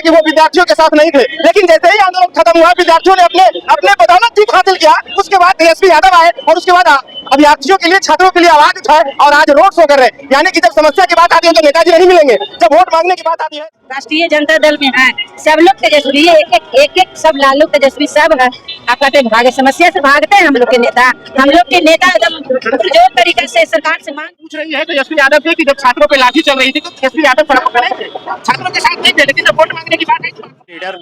कि वो विद्यार्थियों के साथ नहीं थे, लेकिन जैसे ही आंदोलन खत्म हुआ, विद्यार्थियों ने अपने बदौलत जीत हासिल किया। उसके बाद तेजस्वी यादव आए और उसके बाद अभ्यर्थियों के लिए, छात्रों के लिए आवाज उठाए और आज रोड शो कर रहे हैं। यानी कि जब समस्या की बात आती है तो नेताजी नहीं मिलेंगे, जब वोट मांगने की बात आती है। राष्ट्रीय जनता दल में है सब लोग तेजस्वी, एक सब लालू तेजस्वी सब है। आपका तो भागे समस्या से भागते हैं हम लोग के नेता एकदम जोर तरीके से सरकार से मांग पूछ रही है तेजस्वी यादव की जब छात्रों पे लाठी चल रही थी तो तेजस्वी यादव सड़क पर खड़े थे, छात्रों के साथ नहीं थे, लेकिन जब वोट मांगने की बात आई लीडर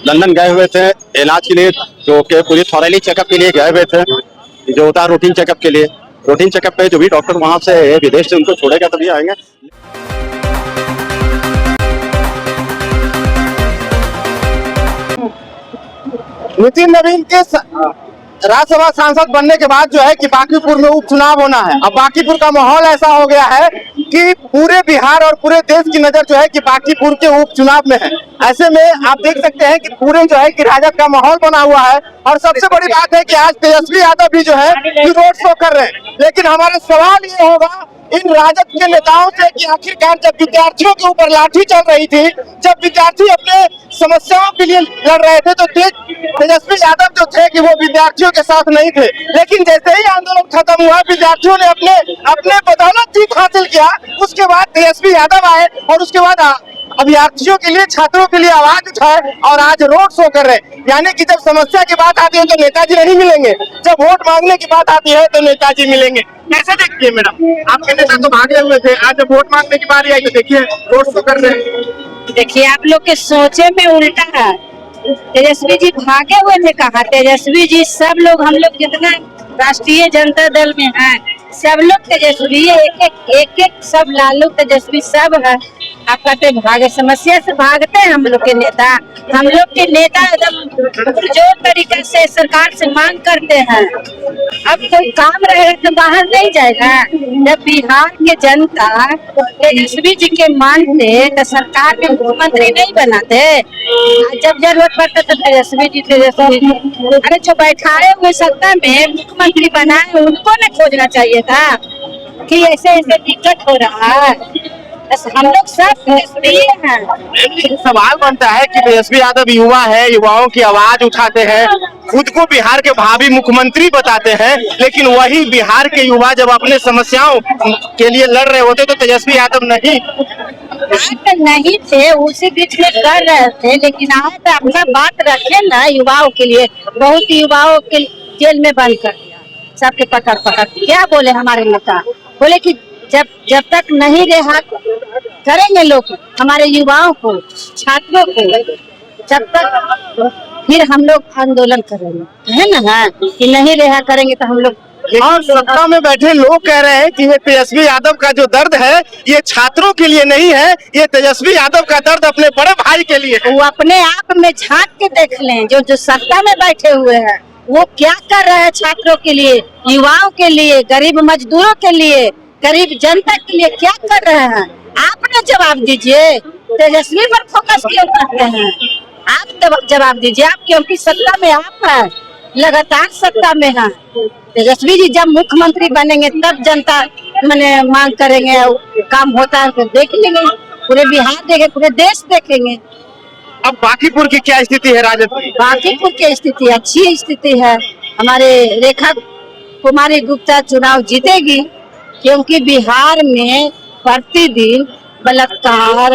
लंदन गए हुए थे इलाज के लिए, जो कि पूरी थॉरली चेकअप के लिए गए हुए थे, जो होता है रूटीन चेकअप के लिए। रूटीन चेकअप पे जो भी डॉक्टर वहां से विदेश से उनको छोड़ेगा तभी आएंगे। नितिन नवीन के राज्यसभा सांसद बनने के बाद जो है कि बांकीपुर में उपचुनाव होना है। अब बांकीपुर का माहौल ऐसा हो गया है कि पूरे बिहार और पूरे देश की नजर जो है कि बांकीपुर के उपचुनाव में है। ऐसे में आप देख सकते हैं कि पूरे जो है कि राजद का माहौल बना हुआ है। और सबसे बड़ी बात है कि आज तेजस्वी यादव भी जो है कि रोड शो कर रहे हैं। लेकिन हमारा सवाल ये होगा इन राजद के नेताओं से कि आखिरकार जब विद्यार्थियों के ऊपर लाठी चल रही थी, जब विद्यार्थी अपने समस्याओं के लिए लड़ रहे थे, तो तेजस्वी यादव जो थे कि वो विद्यार्थियों के साथ नहीं थे, लेकिन जैसे ही आंदोलन खत्म हुआ, विद्यार्थियों ने अपने बदौलत जीत हासिल किया। उसके बाद तेजस्वी यादव आए और उसके बाद अभ्यर्थियों के लिए, छात्रों के लिए आवाज उठाए और आज रोड शो कर रहे हैं। यानी कि जब समस्या की बात आती है तो नेताजी नहीं मिलेंगे, जब वोट मांगने की बात आती है तो नेताजी मिलेंगे। कैसे देखिए मैडम, आपके नेता तो भागे हुए थे, आज जब वोट मांगने की बारी आई तो देखिए रोड शो कर रहे हैं। देखिए आप लोग के सोचे में उल्टा है। तेजस्वी जी भागे हुए थे कहा? तेजस्वी जी सब लोग, हम लोग जितना राष्ट्रीय जनता दल में है सब लोग तेजस्वी, एक सब लालू तेजस्वी सब है। आपका तो भागे समस्या से भागते हैं हम लोग के नेता एकदम जोर तरीके से सरकार से मांग करते हैं। अब कोई काम रहेगा तो बाहर नहीं जाएगा। जब बिहार के जनता तेजस्वी जी के मानते तो सरकार में मुख्यमंत्री नहीं बनाते। जब जरूरत पड़ता तो तेजस्वी जी अरे जो बैठाए हुए सत्ता में मुख्यमंत्री बनाए उनको न खोजना चाहिए था कि ऐसे दिक्कत हो रहा है। हम लोग सब तेजस्वी हैं। सवाल बनता है कि तेजस्वी यादव युवा है, युवाओं की आवाज उठाते हैं, खुद को बिहार के भावी मुख्यमंत्री बताते हैं, लेकिन वही बिहार के युवा जब अपने समस्याओं के लिए लड़ रहे होते तो तेजस्वी यादव नहीं थे, उसी बीच में कर रहे थे। लेकिन आज अपना बात रखे ना युवाओं के लिए, बहुत युवाओं के जेल में बंद कर दिया, सबके पकड़ क्या बोले हमारे नेता, बोले कि जब तक नहीं रिहा करेंगे लोग हमारे युवाओं को, छात्रों को, जब तक फिर हम लोग आंदोलन करेंगे, है ना? हाँ, कि नहीं रिहा करेंगे तो हम लोग। और सत्ता में बैठे लोग कह रहे हैं कि ये तेजस्वी यादव का जो दर्द है ये छात्रों के लिए नहीं है, ये तेजस्वी यादव का दर्द अपने बड़े भाई के लिए है। वो अपने आप में झांक के देख लें, जो सत्ता में बैठे हुए हैं वो क्या कर रहे हैं छात्रों के लिए, युवाओं के लिए, गरीब मजदूरों के लिए, गरीब जनता के लिए क्या कर रहे हैं। आपने जवाब दीजिए। तेजस्वी पर फोकस क्यों करते हैं? आप जवाब दीजिए। आप क्योंकि सत्ता में आप हैं, लगातार सत्ता में हैं। तेजस्वी जी जब मुख्यमंत्री बनेंगे तब जनता मांग करेंगे, काम होता है तो देख लेंगे, पूरे बिहार देखेंगे, पूरे देश देखेंगे। अब बांकीपुर की क्या स्थिति है राजद की? बांकीपुर की स्थिति अच्छी स्थिति है। हमारे रेखा कुमारी गुप्ता चुनाव जीतेगी, क्योंकि बिहार में प्रतिदिन बलात्कार,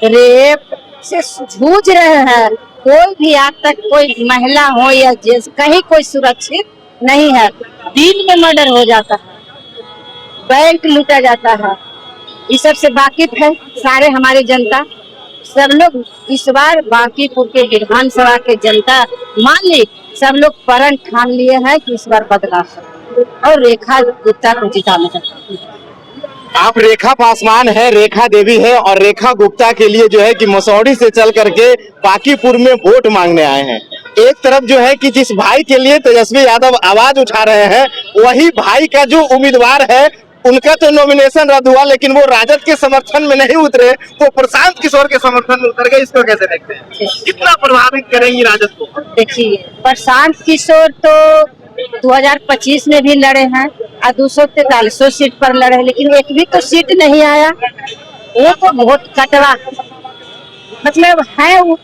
रेप से जूझ रहे हैं। कोई भी आज तक कोई महिला हो या जेंट्स कहीं कोई सुरक्षित नहीं है। दिन में मर्डर हो जाता है, बैंक लूटा जाता है। इस सब से वाकिफ है सारे हमारी जनता, सब लोग। इस बार बांकीपुर के विधानसभा के जनता मालिक सब लोग प्रण ठान लिए हैं कि इस बार बदलाव और रेखा गुप्ता को जिताना चाहते हैं। आप रेखा पासवान है, रेखा देवी है और रेखा गुप्ता के लिए जो है कि मसौड़ी से चल करके बांकीपुर में वोट मांगने आए हैं। एक तरफ जो है कि जिस भाई के लिए तेजस्वी यादव आवाज उठा रहे हैं, वही भाई का जो उम्मीदवार है उनका तो नॉमिनेशन रद्द हुआ, लेकिन वो राजद के समर्थन में नहीं उतरे, वो प्रशांत किशोर के समर्थन में उतर गए। इसको कैसे देखते हैं, कितना प्रभावित करेंगी राजद को? देखिए, प्रशांत किशोर तो 2025 में भी लड़े हैं और 243 सीट पर लड़े, लेकिन एक भी तो सीट नहीं आया। वो तो वोट कटवा मतलब है वो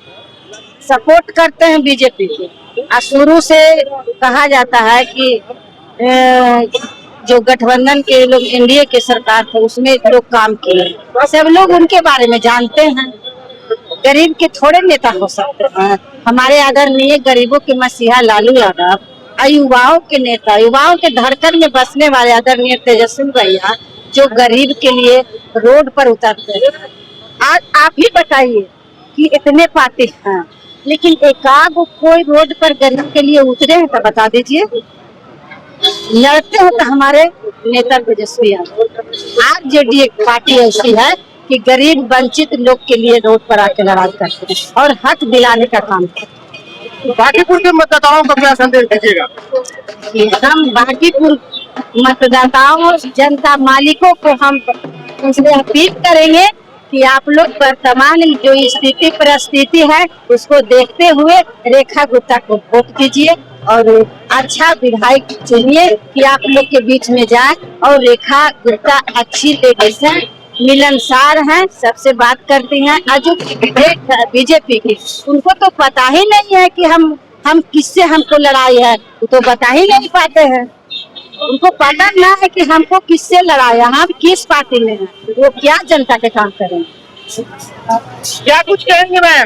सपोर्ट करते हैं बीजेपी को। और शुरू से कहा जाता है कि जो गठबंधन के लोग एनडीए के सरकार थे उसमें लोग काम किए, सब लोग उनके बारे में जानते हैं। गरीब के थोड़े नेता हो सकते हैं। हमारे आदरणीय गरीबों के मसीहा लालू यादव और युवाओं के नेता, युवाओं के धड़कन में बसने वाले आदरणीय तेजस्वी भैया जो गरीब के लिए रोड पर उतरते हैं। आज आप ही बताइए कि इतने पार्टी हैं लेकिन एकाध कोई रोड पर गरीब के लिए उतरे हैं तो बता दीजिए। लड़ते हो तो हमारे नेता तेजस्वी यादव। आरजेडी एक पार्टी ऐसी है कि गरीब वंचित लोग के लिए रोड पर आके लड़ाई करते हैं और हक दिलाने का काम करते हैं। बांकीपुर के मतदाताओं को क्या संदेश दीजिएगा? हम बांकीपुर मतदाताओं जनता मालिकों को हम उनसे अपील करेंगे कि आप लोग वर्तमान जो स्थिति परिस्थिति है उसको देखते हुए रेखा गुप्ता को वोट दीजिए और अच्छा विधायक चुनिए कि आप लोग के बीच में जाए। और रेखा गुप्ता अच्छी लेडीज है, मिलनसार हैं, सबसे बात करती हैं। और जो बीजेपी की उनको तो पता ही नहीं है कि हम किससे हमको लड़ाई है, वो तो बता ही नहीं पाते हैं। उनको पता ना है कि हमको किससे लड़ाई है, हम किस पार्टी में हैं, वो क्या जनता के काम करेंगे। क्या कुछ कहेंगे मैम?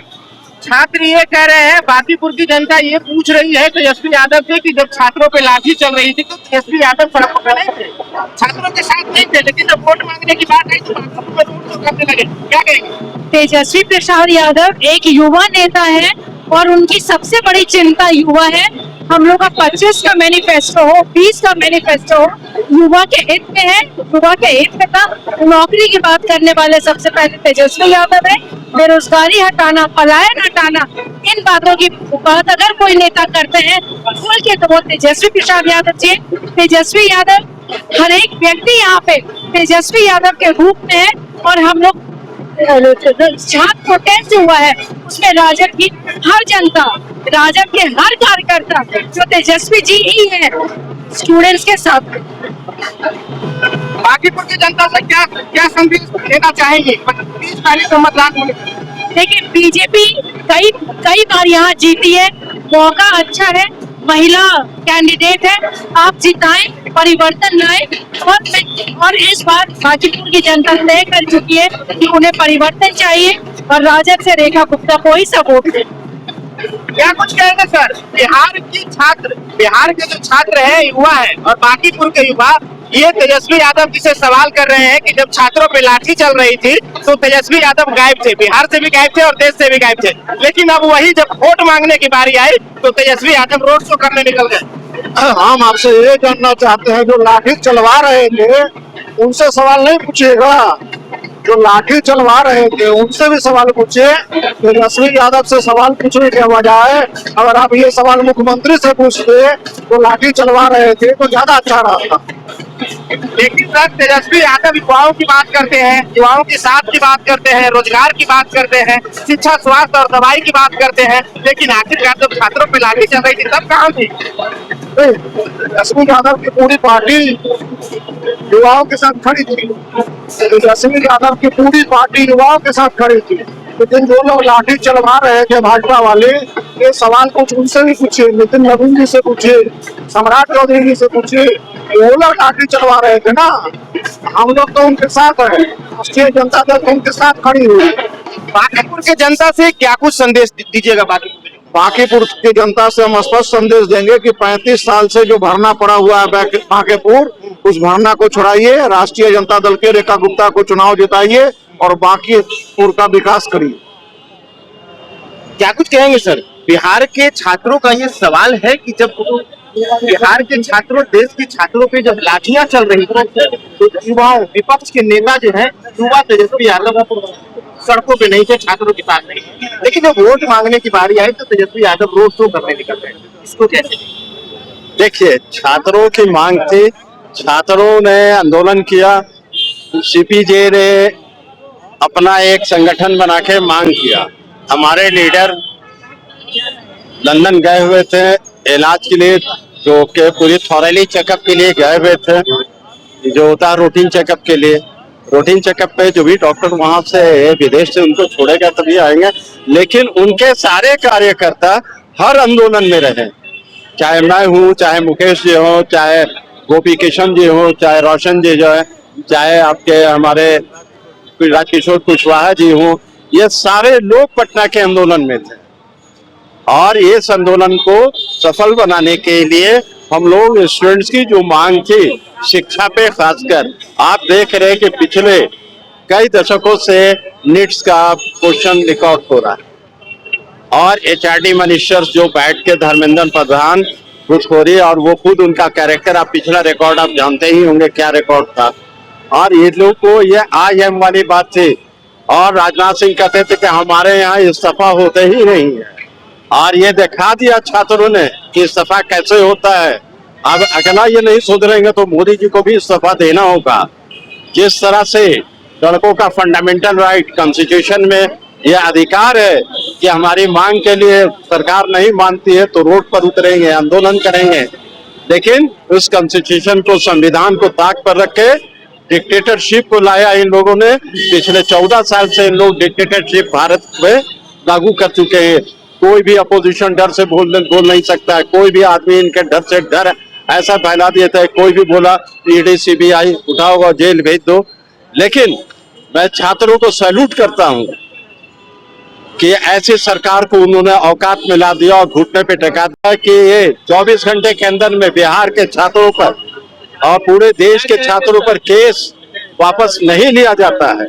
छात्र ये कह रहे हैं, बांकीपुर की जनता ये पूछ रही है तेजस्वी यादव से कि जब छात्रों पे लाठी चल रही थी तो तेजस्वी यादव सड़कों पे नहीं थे, छात्रों के साथ नहीं थे, लेकिन जब वोट मांगने की बात आई तो बांकीपुर में रोड शो करने लगे। क्या कहेंगे? तेजस्वी प्रसाद यादव एक युवा नेता है और उनकी सबसे बड़ी चिंता युवा है। हम लोग का 25 का मैनिफेस्टो हो, 20 का मैनिफेस्टो हो, युवा के हित में है। युवा के हित में था, नौकरी की बात करने वाले सबसे पहले तेजस्वी यादव है। बेरोजगारी हटाना, पलायन हटाना, इन बातों की बात अगर कोई नेता करते हैं खुल के तो वो तेजस्वी प्रसाद यादव जी। तेजस्वी यादव हर एक व्यक्ति यहाँ पे तेजस्वी यादव के रूप में है। और हम लोग छात्र प्रोटेस्ट हुआ है उसमें राजद की हर जनता, राजद के हर कार्यकर्ता जो तेजस्वी जी ही है स्टूडेंट्स के साथ। बांकीपुर की जनता से क्या संदेश देना चाहेंगे 30 तारीख को मतदान होने? देखिए बीजेपी कई बार यहाँ जीती है, मौका अच्छा है, महिला कैंडिडेट है, आप जिताएं, परिवर्तन लाए। और इस बार बांकीपुर की जनता तय कर चुकी है कि उन्हें परिवर्तन चाहिए और राजद से रेखा गुप्ता को ही सपोर्ट दे। क्या कुछ कहेंगे सर? बिहार के जो छात्र हैं, युवा हैं और बांकीपुर के युवा ये तेजस्वी यादव जी से सवाल कर रहे हैं कि जब छात्रों पे लाठी चल रही थी तो तेजस्वी यादव गायब थे, बिहार से भी गायब थे और देश से भी गायब थे, लेकिन अब वही जब वोट मांगने की बारी आई तो तेजस्वी यादव रोड शो करने निकल गए। हम आपसे ये जानना चाहते हैं, जो लाठी चलवा रहे थे उनसे सवाल नहीं पूछिएगा, जो लाठी चलवा रहे थे उनसे भी सवाल पूछिए। तेजस्वी यादव से सवाल पूछने के बजाय अगर आप ये सवाल मुख्यमंत्री से पूछते तो लाठी चलवा रहे थे तो ज्यादा अच्छा रहता। लेकिन सर तेजस्वी यादव युवाओं की बात करते हैं, युवाओं के साथ की बात करते हैं, रोजगार की बात करते हैं, शिक्षा, स्वास्थ्य और दवाई की बात करते हैं, लेकिन आखिरकार जब छात्रों पे लाठी चल रही थी तब कहाँ थी? तेजस्वी यादव की पूरी पार्टी युवाओं के साथ खड़ी थी, तेजस्वी यादव की पूरी पार्टी युवाओं के साथ खड़ी थी। लेकिन जो लोग लाठी चलवा रहे थे भाजपा वाले, ये सवाल कुछ उनसे भी पूछिए, नितिन नवीन जी से पूछिए, सम्राट चौधरी जी से पूछिए, वो लोग लाठी चलवा रहे थे ना। हम लोग तो उनके साथ है, राष्ट्रीय जनता दल तो उनके साथ खड़ी हुई। बांकीपुर के जनता से क्या कुछ संदेश दीजिएगा? बांकीपुर की जनता से हम स्पष्ट संदेश देंगे कि 35 साल से जो भरना पड़ा हुआ है बांकीपुर, उस भरना को छुड़ाइए, राष्ट्रीय जनता दल के रेखा गुप्ता को चुनाव जिताइए और बांकीपुर का विकास करिए। क्या कुछ कहेंगे सर? बिहार के छात्रों का ये सवाल है कि जब बिहार के छात्रों, देश के छात्रों पे जब लाठियां चल रही थी तो युवाओं, विपक्ष के नेता जो है, युवा तेजस्वी यादव सड़कों पे नहीं थे, छात्रों के पास नहीं, लेकिन जब वोट मांगने की बारी आई तो तेजस्वी यादव रोड शो करने निकल गए। इसको कैसे? देखिए, छात्रों की मांग थी, छात्रों ने आंदोलन किया, सीपीजे ने अपना एक संगठन बना के मांग किया। हमारे लीडर लंदन गए हुए थे इलाज के लिए, जो कि पूरी थॉरली चेकअप के लिए गए हुए थे, जो होता है रूटीन चेकअप के लिए। रूटीन चेकअप पे जो भी डॉक्टर वहां से विदेश से उनको छोड़ेगा तभी आएंगे। लेकिन उनके सारे कार्यकर्ता हर आंदोलन में रहे, चाहे मैं हूँ, चाहे मुकेश जी हो, चाहे गोपी किशन जी हो, चाहे रोशन जी जो है, चाहे आपके हमारे राजकिशोर कुशवाहा जी हो, ये सारे लोग पटना के आंदोलन में थे। और इस आंदोलन को सफल बनाने के लिए हम लोग स्टूडेंट्स की जो मांग थी शिक्षा पे खासकर, आप देख रहे हैं कि पिछले कई दशकों से नीट्स का क्वेश्चन रिकॉर्ड हो रहा है और एचआरडी मिनिस्टर्स जो बैठ के धर्मेंद्र प्रधान घुसखोरी, और वो खुद उनका कैरेक्टर, आप पिछला रिकॉर्ड आप जानते ही होंगे क्या रिकॉर्ड था। और ये लोग को ये IM वाली बात थी और राजनाथ सिंह कहते थे कि हमारे यहाँ इस्तीफा होते ही नहीं है, और ये दिखा दिया छात्रों ने कि इस्तीफा कैसे होता है। अब अगला ये नहीं सुधरेंगे तो मोदी जी को भी इस्तीफा देना होगा। जिस तरह से लड़कों का फंडामेंटल राइट कॉन्स्टिट्यूशन में यह अधिकार है कि हमारी मांग के लिए सरकार नहीं मानती है तो रोड पर उतरेंगे, आंदोलन करेंगे, लेकिन उस कॉन्स्टिट्यूशन को, संविधान को ताक पर रख के डिक्टेटरशिप को लाया इन लोगों ने। पिछले 14 साल से इन लोग डिक्टेटरशिप भारत में लागू कर चुके हैं। कोई भी अपोजिशन डर से बोल नहीं सकता है, कोई भी आदमी इनके डर से डर ऐसा फैला देता है, कोई भी बोला ED CBI उठाओ और जेल भेज दो। लेकिन मैं छात्रों को सैल्यूट करता हूं कि ऐसी सरकार को उन्होंने औकात में ला दिया और घुटने पे टिका दिया कि ये 24 घंटे के अंदर में बिहार के छात्रों पर और पूरे देश के छात्रों पर केस वापस नहीं लिया जाता है।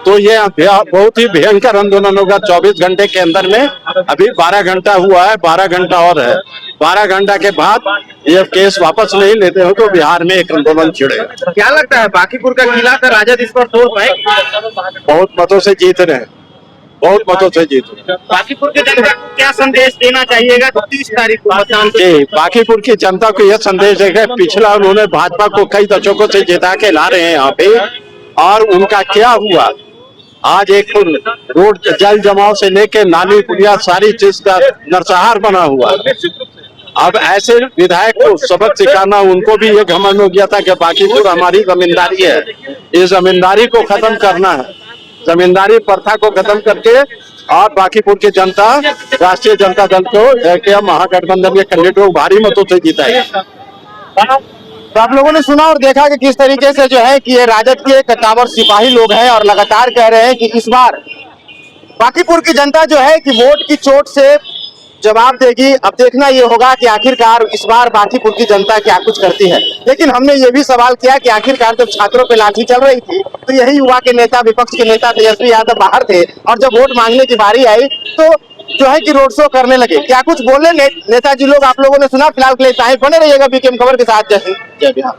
तो ये बहुत ही भयंकर आंदोलन होगा 24 घंटे के अंदर में। अभी 12 घंटा हुआ है, 12 घंटा और है। 12 घंटा के बाद ये केस वापस नहीं लेते हो तो बिहार में एक आंदोलन छिड़ेगा। क्या लगता है बांकीपुर का किला का राजद इस पर तोड़ पाएगा? बहुत मतों से जीत रहे हैं, बहुत मतों से जीत रहे हैं। बांकीपुर की जनता को क्या संदेश देना चाहिएगा 30 तारीख को मतदान के? बांकीपुर की जनता को यह संदेश है कि पिछला उन्होंने भाजपा को कई दशकों से जिता के ला रहे हैं यहाँ पे, और उनका क्या हुआ। आज एक रोड जल जमाव से लेके नाली पुलिया सारी चीज का नरसंहार बना हुआ। अब ऐसे विधायक को सबक सिखाना, उनको भी ये घमंड हो गया था कि बांकीपुर हमारी जमींदारी है, इस जमींदारी को खत्म करना है, जमींदारी प्रथा को खत्म करके और बांकीपुर की जनता राष्ट्रीय जनता दल को महागठबंधन के कैंडिडेट को भारी मतों से जीताएगी। तो आप लोगों ने सुना और देखा कि किस तरीके से जो है कि ये राजद के कद्दावर सिपाही लोग हैं और लगातार कह रहे हैं कि इस बार बांकीपुर की जनता जो है कि वोट की चोट से जवाब देगी। अब देखना ये होगा कि आखिरकार इस बार बांकीपुर की जनता क्या कुछ करती है। लेकिन हमने ये भी सवाल किया कि आखिरकार जब छात्रों पे लाठी चल रही थी तो यही युवा के नेता, विपक्ष के नेता तेजस्वी यादव बाहर थे, और जब वोट मांगने की बारी आई तो जो है कि रोड शो करने लगे। क्या कुछ बोले नेताजी लोग, आप लोगों ने सुना। फिलहाल के लिए बने रहिएगा BKM खबर के साथ। जय हिंद, जय बिहार।